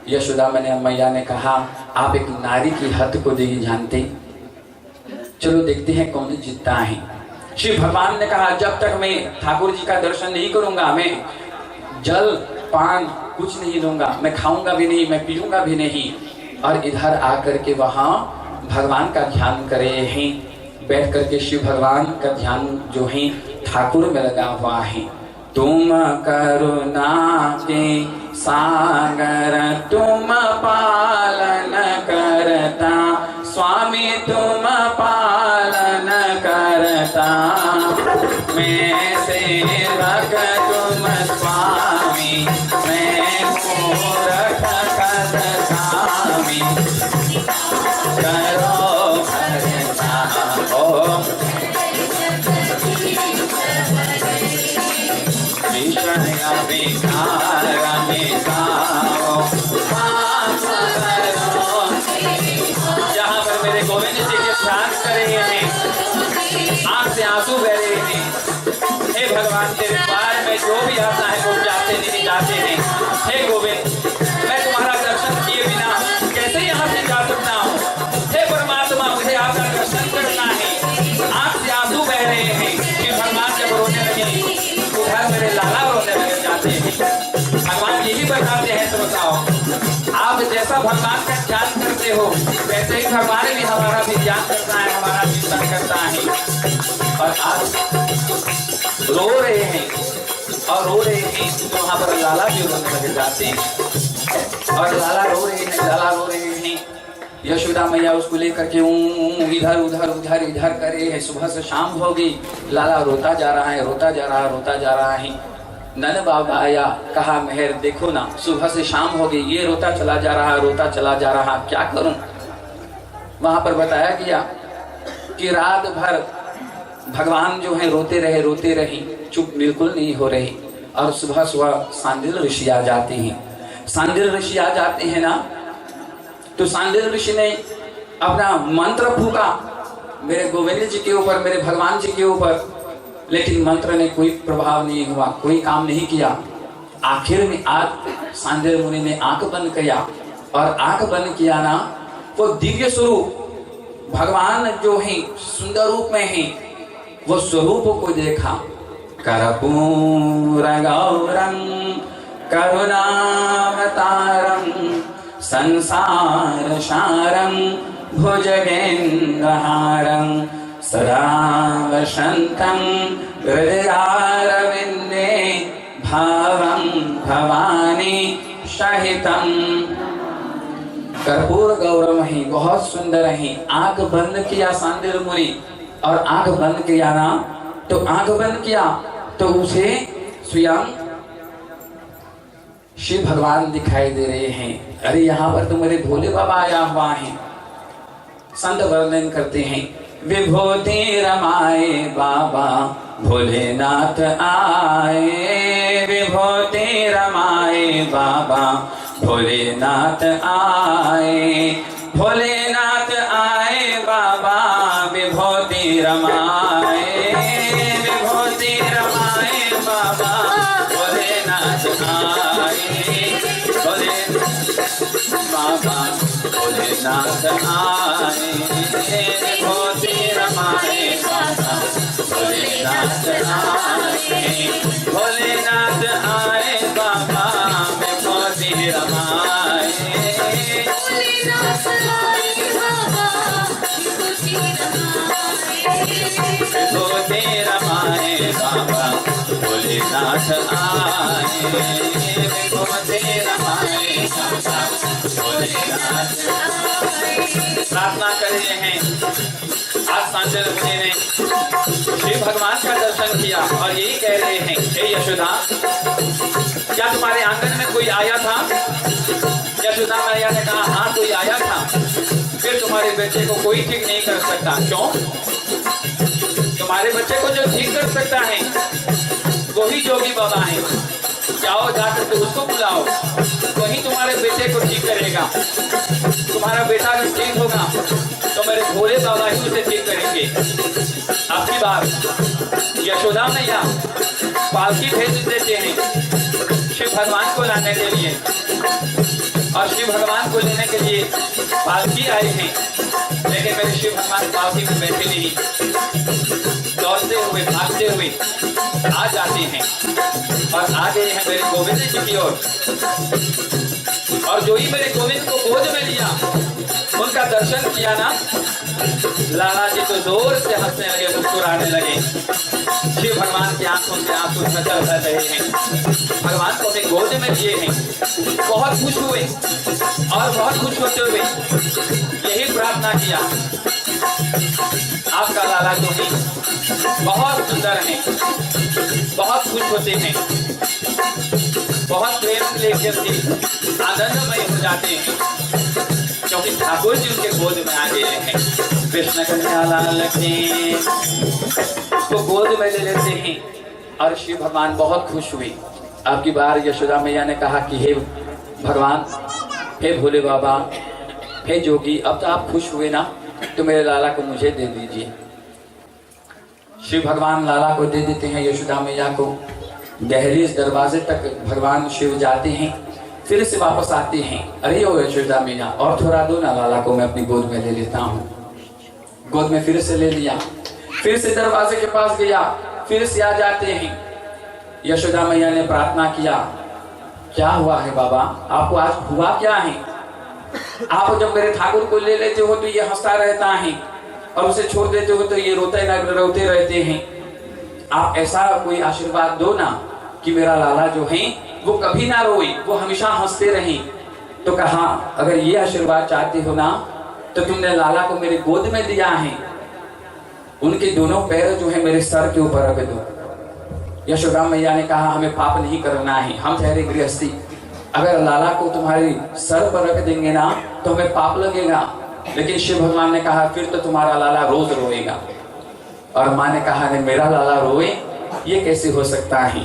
यशोदा मैया ने कहा आप एक नारी की हद को नहीं जानते। चलो देखते हैं कौन जीतता है। शिव भगवान ने कहा जब तक मैं ठाकुर जी का दर्शन नहीं करूंगा मैं जल पान कुछ नहीं लूंगा, मैं खाऊंगा भी नहीं, मैं पीऊंगा भी नहीं। और इधर आकर के वहां भगवान का ध्यान करे हैं। बैठ करके शिव भगवान का ध्यान जो है ठाकुर में लगा हुआ है। तुम करुणा के सागर तुम पालन करता, स्वामी तुम पालन करता, मैं सेवक तुम स्वामी, मैं मूरख स्वामी, करो भरता ओम विषय विकार में गाओ। जहाँ पर मेरे गोविंद जी के ध्यान कर रहे हैं, आंख से आंसू बह रहे हैं। हे भगवान तेरे द्वार में जो भी आता है वो जाते नहीं जाते हैं। हे गोविंद मैं तुम्हारा दर्शन किए बिना कैसे यहाँ से जा सकता हूँ। हे परमात्मा मुझे आपका दर्शन करना है। आंख से आंसू बह रहे हैं कि भगवान जब रोने लगे उधर मेरे लाला रोने लग जाते हैं। भगवान यही बताते हैं तो बताओ आप जैसा भगवान का ध्यान करते हो वैसे ही भगवान भी हमारा भी ध्यान करता है, हमारा चिंतन करता है। और आज रो रहे हैं और रो रहे हैं तो वहाँ पर लाला भी रोने लग जाते हैं। और लाला रो रहे हैं, लाला रो रहे हैं। यशोदा मैया उसको लेकर के इधर उधर उधर इधर करे है। सुबह से शाम हो गई, लाला रोता जा रहा है, रोता जा रहा है, रोता जा रहा है। नन बाबा आया, कहा मेहर देखो ना सुबह से शाम हो गई, ये रोता चला जा रहा, रोता चला जा रहा, क्या करूं। वहां पर बताया गया कि रात भर भगवान जो है रोते रहे, चुप बिल्कुल नहीं हो रहे। और सुबह सुबह सांडिल ऋषि आ जाते हैं। सांडिल ऋषि आ जाते हैं ना तो सांडिल ऋषि ने अपना मंत्र फूका मेरे गोविंद जी के ऊपर, मेरे भगवान जी के ऊपर, लेकिन मंत्र ने कोई प्रभाव नहीं हुआ, कोई काम नहीं किया। आखिर में आज सांडिल मुनि ने आंख बंद किया और आंख बंद किया ना वो दिव्य स्वरूप भगवान जो है सुंदर रूप में है वो स्वरूप को देखा। कर्पूरगौरं करुणावतारं संसारसारं भुजगेन्द्रहारं सदा वसन्तं हृदयारविन्दे भावं भवानी सहितं। कर्पूर गौरम ही, बहुत सुंदर है। आंख बंद किया सांदिल मुनि, और आंख बंद किया ना, तो आंख बंद किया तो उसे स्वयं शिव भगवान दिखाई दे रहे हैं। अरे यहाँ पर तो मेरे भोले बाबा आया हुआ है। संत वर्णन करते हैं, विभूति रमाए बाबा भोलेनाथ आए, विभूति रमाए बाबा भोलेनाथ आए, भोलेनाथ आए बाबा विभूति रमाए, विभूति रमाए बाबा भोलेनाथ आए, भोले बाबा भोलेनाथ आए, विभूति रमाए बाबा भोलेनाथ आए, भोलेनाथ आए बाबा विभूति रमाए, भोलेनाथ आए बाबा विभूति रमाए बाबा भोलेनाथ आए, विभूति रमाए बाबा भोलेनाथ आए। प्रार्थना कर रहे हैं। आज सांजल मुनि ने शिव भगवान का दर्शन किया और यही कह रहे हैं, हे यशोदा, क्या तुम्हारे आंगन में कोई आया था? यशोदा मैया ने कहा, हाँ कोई आया था। फिर तुम्हारे बच्चे को कोई ठीक नहीं कर सकता। क्यों? तुम्हारे बच्चे को जो ठीक कर सकता है वही जोगी बाबा है। जाओ जाकर के उसको बुलाओ, वही तुम्हारे बेटे को ठीक करेगा। तुम्हारा बेटा अगर ठीक होगा तो मेरे भोले बाबा ही उसे ठीक करेंगे। आपकी बार यशोदा मैया पालकी भेज देते हैं शिव भगवान को लाने के लिए, और शिव भगवान को लेने के लिए पालकी आई है। लेकिन मेरे शिव भगवान पालकी में बैठे नहीं, दौड़ते हुए भागते हुए आ जाते हैं और आ गए हैं मेरे गोविंद जी की ओर। और जो ही मेरे गोविंद को गोद में लिया, उनका दर्शन किया ना, लाला जी तो जोर से हंसने लगे, मुस्कुराने लगे। शिव भगवान की आंखों से आंसू नजर भर रहे हैं। भगवान को अपने गोद में लिए हैं, बहुत खुश हुए और बहुत खुश होते हुए यही प्रार्थना किया, आपका लाला जो है बहुत सुंदर है, बहुत खुश होते हैं, बहुत प्रेम लेकर के आनंदमय हो जाते हैं, क्योंकि ठाकुर जी उनके गोद में आ गए हैं। कृष्ण कन्हैया लाल की, उसको गोद में ले लेते हैं और शिव भगवान बहुत खुश हुए। आपकी बार यशोदा मैया ने कहा कि हे भगवान, हे भोले बाबा, हे जोगी, अब तो आप खुश हुए ना, तो मेरे लाला को मुझे दे दीजिए। शिव भगवान लाला को दे देते हैं यशोदा मैया को। गहरी इस दरवाजे तक भगवान शिव जाते हैं, फिर से वापस आते हैं। अरे ओ यशोदा मैया, और थोड़ा दो ना, लाला को मैं अपनी गोद में ले लेता हूँ। गोद में फिर से ले लिया, फिर से दरवाजे के पास गया, फिर से आ जाते हैं। यशोदा मैया ने प्रार्थना किया, क्या हुआ है बाबा, आपको आज हुआ क्या है? आप जब मेरे ठाकुर को ले लेते हो तो ये हंसता रहता है, और उसे छोड़ देते हो तो ये रोते रहते हैं। आप ऐसा कोई आशीर्वाद दो ना कि मेरा लाला जो है वो कभी ना रोए, वो हमेशा हंसते रहे। तो कहा, अगर ये आशीर्वाद चाहते हो ना, तो तुमने लाला को मेरे गोद में दिया है, उनके दोनों पैर जो है मेरे सर के ऊपर रख दो। यशोदा मैया ने कहा, हमें पाप नहीं करना है, हम ठहरे गृहस्थी, अगर लाला को तुम्हारे सर पर रख देंगे ना तो हमें पाप लगेगा। लेकिन शिव भगवान ने कहा, फिर तो तुम्हारा लाला रोज रोएगा। और माँ ने कहा, नहीं, मेरा लाला रोए, ये कैसे हो सकता है?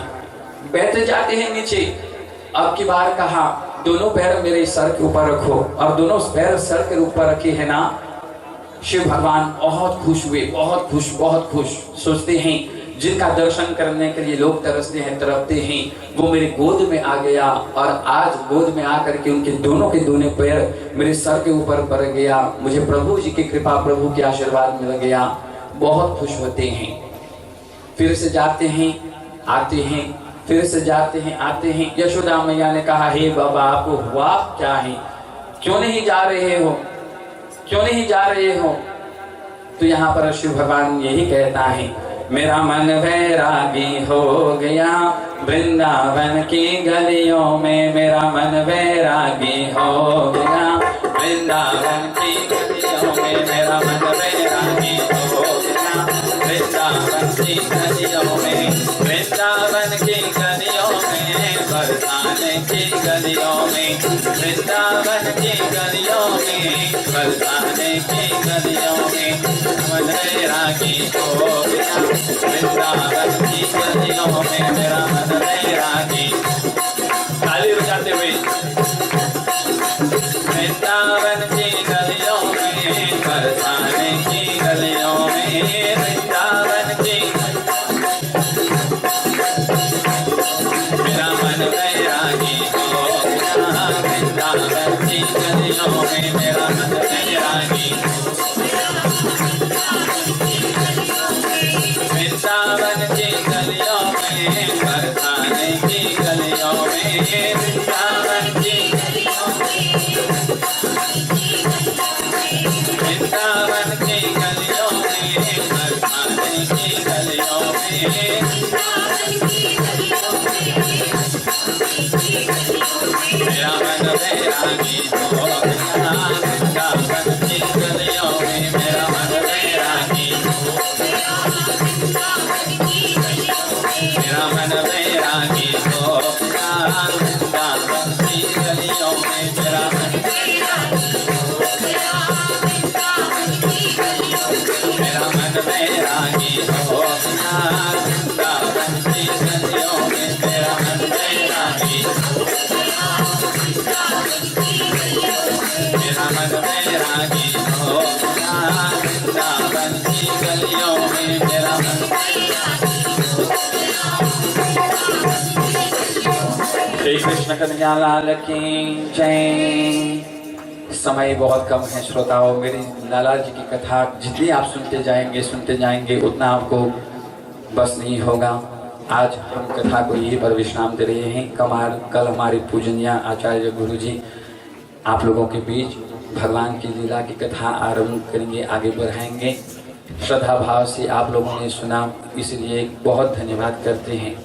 बैठ जाते हैं नीचे। अब की बार कहा, दोनों पैर मेरे सर के ऊपर रखो, और दोनों पैर सर के ऊपर रखे है ना, शिव भगवान बहुत खुश हुए, बहुत खुश, बहुत खुश। सोचते हैं जिनका दर्शन करने के लिए लोग तरसते हैं, तड़पते हैं, वो मेरे गोद में आ गया, और आज गोद में आकर के उनके दोनों के दोनों पैर मेरे सर के ऊपर पड़ गया। मुझे प्रभु जी की कृपा, प्रभु के आशीर्वाद मिल गया। बहुत खुश होते हैं। फिर से जाते हैं आते हैं, फिर से जाते हैं, आते हैं। यशोदा मैया ने कहा, हे बाबा आपको हुआ क्या है, क्यों नहीं जा रहे हो, क्यों नहीं जा रहे हो? तो यहाँ पर शिव भगवान यही कहता है, मेरा मन वैरागी हो गया वृंदावन की गलियों में, मेरा मन वैरागी हो गया वृंदावन की गलियों में, मेरा मन वैरागी हो गया वृंदावन की गलियों में, वृंदावन की गलियों में, बरसाने की गलियों में, वृंदावन की गलियों में, बरसाने की गलियों में, मन वैरागी हो गया वृंदावन की गलियों में, मेरा मन वैरागी। ताली बजाते हुए, वृंदावन की गलियों में, बरसाने की गलियों में, वृंदावन की, मेरा मन वैरागी हो गया वृंदावन की गलियों में, मेरा मन वैरागी। वृंदावन की गलियों में, बरसाने की गलियों में, वृंदावन की, वृंदावन की गलियों में, बरसाने की गलियों में, मेरा मन वैरागी हो गया वृंदावन की गलियों में, मेरा मन वैरागी, मेरा मन वैरागी हो गया वृंदावन की गलियों में, मेरा मन, मेरा मन वैरागी हो गया वृंदावन की गलियों में, मेरा मन वैरागी, मेरा मन वैरागी हो गया वृंदावन की गलियों में, मेरा मन। श्री कृष्ण कन्हैया लाल की जय। समय बहुत कम है श्रोताओं, मेरी लाला जी की कथा जितनी आप सुनते जाएंगे उतना आपको बस नहीं होगा। आज हम कथा को यहीं पर विश्राम दे रहे हैं। कल हमारे पूजनीय आचार्य गुरु जी आप लोगों के बीच भगवान की लीला की कथा आरंभ करेंगे, आगे बढ़ाएंगे। श्रद्धा भाव से आप लोगों ने सुना, इसलिए बहुत धन्यवाद करते हैं।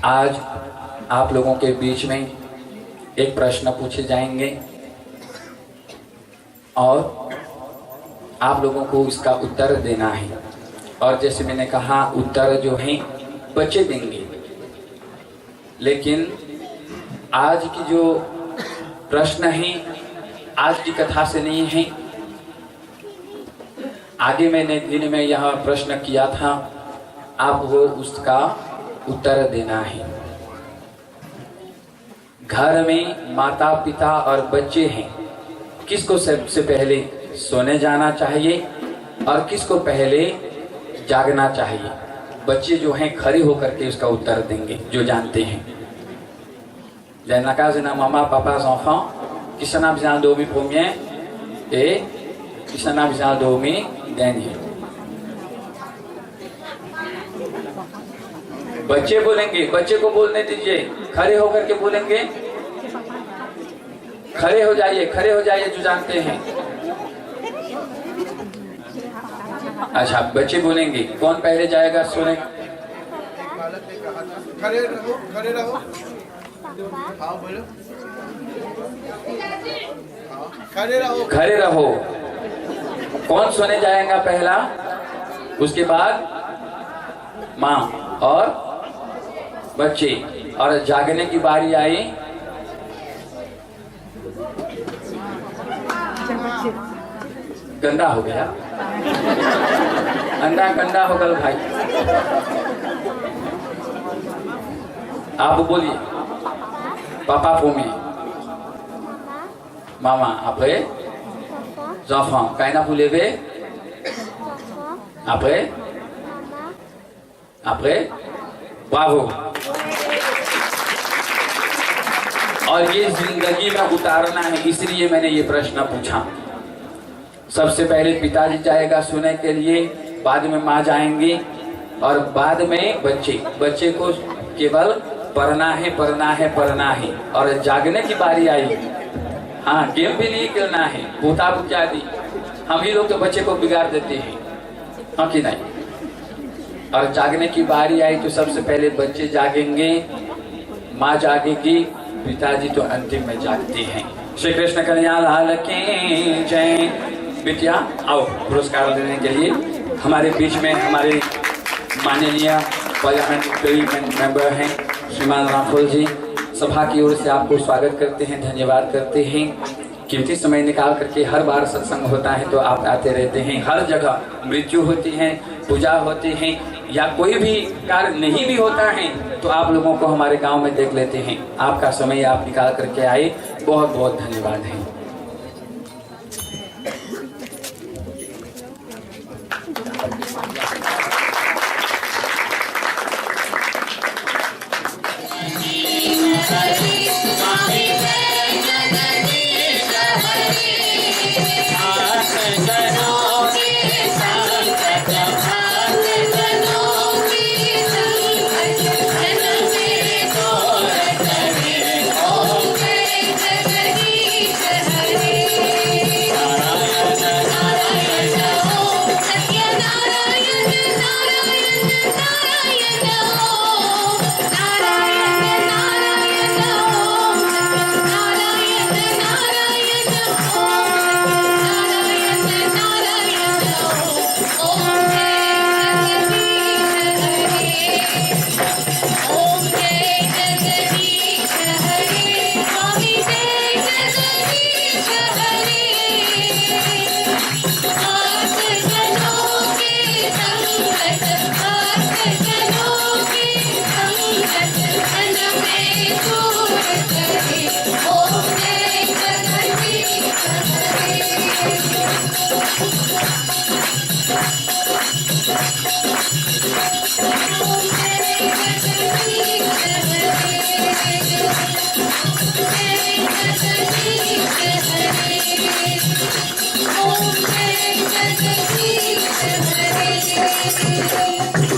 आज आप लोगों के बीच में एक प्रश्न पूछे जाएंगे और आप लोगों को इसका उत्तर देना है। और जैसे मैंने कहा, उत्तर जो है बच्चे देंगे, लेकिन आज की जो प्रश्न है आज की कथा से नहीं है। आगे मैंने दिन में यह प्रश्न किया था, आपको उसका उत्तर देना है। घर में माता पिता और बच्चे हैं, किसको सबसे पहले सोने जाना चाहिए और किसको पहले जागना चाहिए? बच्चे जो हैं खड़े होकर के उसका उत्तर देंगे, जो जानते हैं। Na casa na maman, papa, os enfants, qui s'en a besoin de dormir premier et qui s'en a besoin de dormir dernier. बच्चे बोलेंगे, बच्चे को बोलने दीजिए, खड़े होकर के बोलेंगे। खड़े हो जाइए जो जानते हैं। अच्छा, बच्चे बोलेंगे। कौन पहले जाएगा सोने? खड़े रहो। हाँ बोलो। खड़े रहो। कौन सोने जाएगा पहला? उसके बाद माँ और बच्चे, और जागने की बारी आई गंदा हो गया, अंडा गंदा हो गया भाई। आप बोलिए, पापा पोमी मामा après enfants kaina vous levez après bravo। और ये जिंदगी में उतारना है, इसलिए मैंने ये प्रश्न पूछा। सबसे पहले पिताजी जाएगा सोने के लिए, बाद में माँ जाएंगी, और बाद में बच्चे को केवल पढ़ना है पढ़ना है पढ़ना है, और जागने की बारी आई, हाँ गेम भी नहीं खेलना है, भूता इत्यादि, हम ही लोग तो बच्चे को बिगाड़ देते हैं, हाँ कि नहीं। और जागने की बारी आई तो सबसे पहले बच्चे जागेंगे, माँ जागेगी, पिताजी तो अंतिम में जागते हैं। श्री कृष्ण कन्हैया लाल की जय। बिटिया आओ पुरस्कार देने के लिए हमारे बीच में हमारे माननीय पार्लियामेंट मेंबर हैं श्रीमान राफुल जी, सभा की ओर से आपको स्वागत करते हैं, धन्यवाद करते हैं। कीमती समय निकाल करके हर बार सत्संग होता है तो आप आते रहते हैं। हर जगह मृत्यु होती है, पूजा होती है, या कोई भी कार्य नहीं भी होता है तो आप लोगों को हमारे गांव में देख लेते हैं। आपका समय आप निकाल करके आए, बहुत बहुत धन्यवाद है।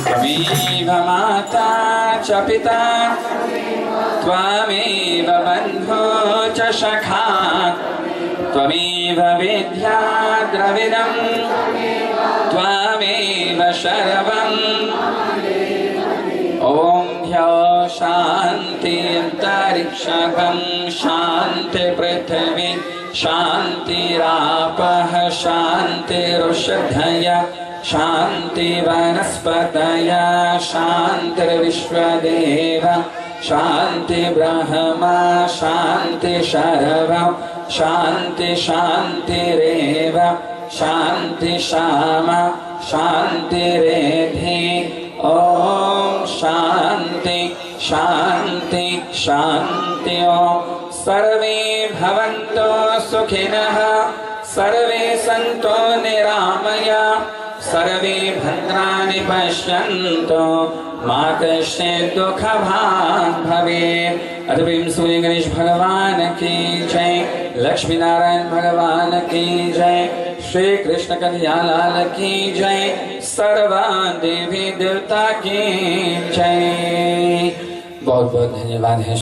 त्वमेव माता च पिता त्वमेव बन्धो च सखा त्वमेव विद्या द्रविणं त्वमेव सर्वम्। ॐ ह्यः शान्ति अन्तरिक्षं शान्ति पृथिवी शान्तिरापः शान्तिरुषधयः शान्ति वनस्पतयः शान्तिर्विश्वदेव शान्ति ब्रह्मा शान्ति सर्वं शान्ति शान्तिरेव शान्ति शामा शान्तिरेधि। ॐ शान्ति शान्ति शान्ति। ॐ सर्वे भवन्तु सुखिनः सर्वे सन्तु निरामया सर्वे भद्राणि पश्यन्तु मा कश्चित् दुःखभाग् भवेत्। अद्भुतं सूर्य गणेश भगवान की जय, लक्ष्मी नारायण भगवान की जय, श्री कृष्ण कन्हैया लाल की जय, सर्वा देवी देवता की जय। बहुत बहुत धन्यवाद है।